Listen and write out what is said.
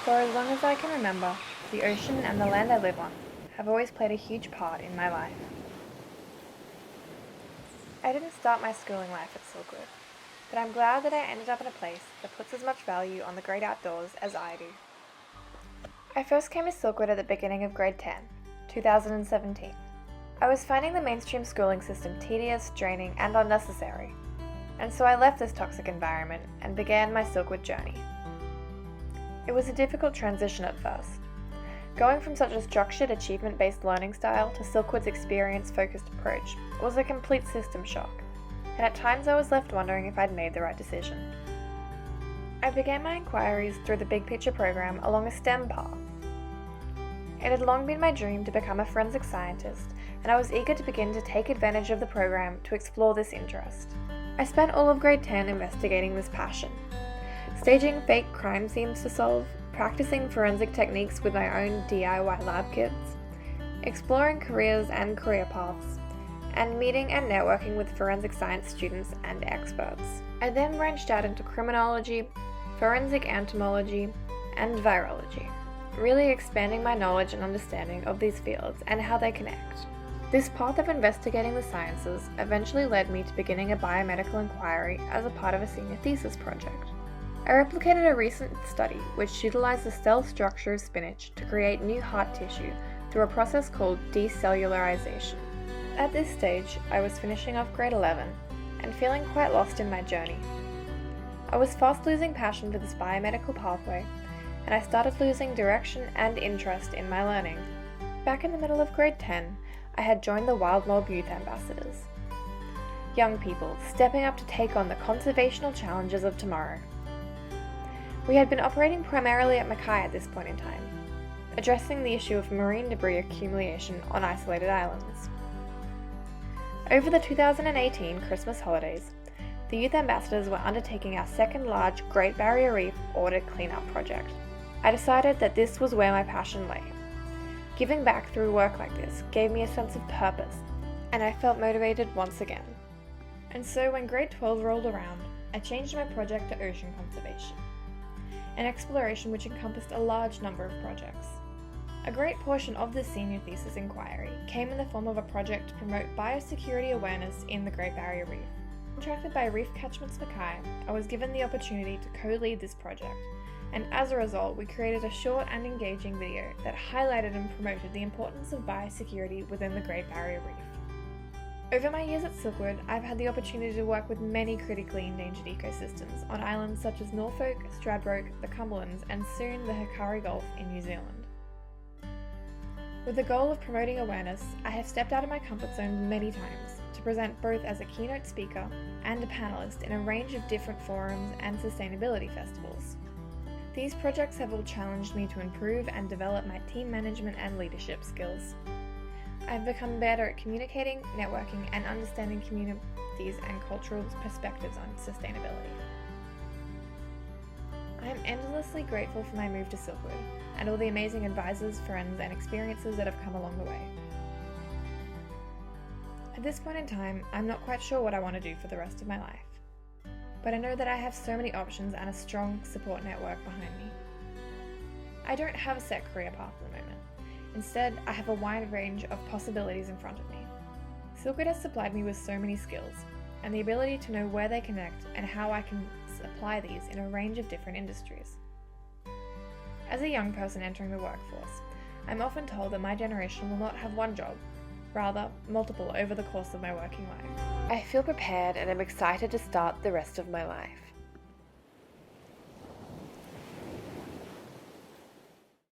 For as long as I can remember, the ocean and the land I live on have always played a huge part in my life. I didn't start my schooling life at Silkwood, but I'm glad that I ended up in a place that puts as much value on the great outdoors as I do. I first came to Silkwood at the beginning of grade 10, 2017. I was finding the mainstream schooling system tedious, draining, and unnecessary, and so I left this toxic environment and began my Silkwood journey. It was a difficult transition at first. Going from such a structured, achievement-based learning style to Silkwood's experience-focused approach was a complete system shock, and at times I was left wondering if I'd made the right decision. I began my inquiries through the Big Picture program along a STEM path. It had long been my dream to become a forensic scientist, and I was eager to begin to take advantage of the program to explore this interest. I spent all of grade 10 investigating this passion, staging fake crime scenes to solve, practicing forensic techniques with my own DIY lab kits, exploring careers and career paths, and meeting and networking with forensic science students and experts. I then branched out into criminology, forensic entomology, and virology, really expanding my knowledge and understanding of these fields and how they connect. This path of investigating the sciences eventually led me to beginning a biomedical inquiry as a part of a senior thesis project. I replicated a recent study which utilized the cell structure of spinach to create new heart tissue through a process called decellularization. At this stage, I was finishing off grade 11 and feeling quite lost in my journey. I was fast losing passion for this biomedical pathway, and I started losing direction and interest in my learning. Back in the middle of grade 10, I had joined the Wild Mob Youth Ambassadors. Young people stepping up to take on the conservational challenges of tomorrow. We had been operating primarily at Mackay at this point in time, addressing the issue of marine debris accumulation on isolated islands. Over the 2018 Christmas holidays, the Youth Ambassadors were undertaking our second large Great Barrier Reef audit cleanup project. I decided that this was where my passion lay. Giving back through work like this gave me a sense of purpose, and I felt motivated once again. And so when grade 12 rolled around, I changed my project to ocean conservation, an exploration which encompassed a large number of projects. A great portion of this senior thesis inquiry came in the form of a project to promote biosecurity awareness in the Great Barrier Reef. Contracted by Reef Catchments Mackay, I was given the opportunity to co-lead this project, and as a result, we created a short and engaging video that highlighted and promoted the importance of biosecurity within the Great Barrier Reef. Over my years at Silkwood, I've had the opportunity to work with many critically endangered ecosystems on islands such as Norfolk, Stradbroke, the Cumberlands, and soon the Hikari Gulf in New Zealand. With the goal of promoting awareness, I have stepped out of my comfort zone many times to present both as a keynote speaker and a panelist in a range of different forums and sustainability festivals. These projects have all challenged me to improve and develop my team management and leadership skills. I've become better at communicating, networking, and understanding communities and cultural perspectives on sustainability. I am endlessly grateful for my move to Silkwood and all the amazing advisors, friends, and experiences that have come along the way. At this point in time, I'm not quite sure what I want to do for the rest of my life, but I know that I have so many options and a strong support network behind me. I don't have a set career path at the moment. Instead, I have a wide range of possibilities in front of me. Silkwood has supplied me with so many skills, and the ability to know where they connect and how I can apply these in a range of different industries. As a young person entering the workforce, I'm often told that my generation will not have one job, rather multiple over the course of my working life. I feel prepared and am excited to start the rest of my life.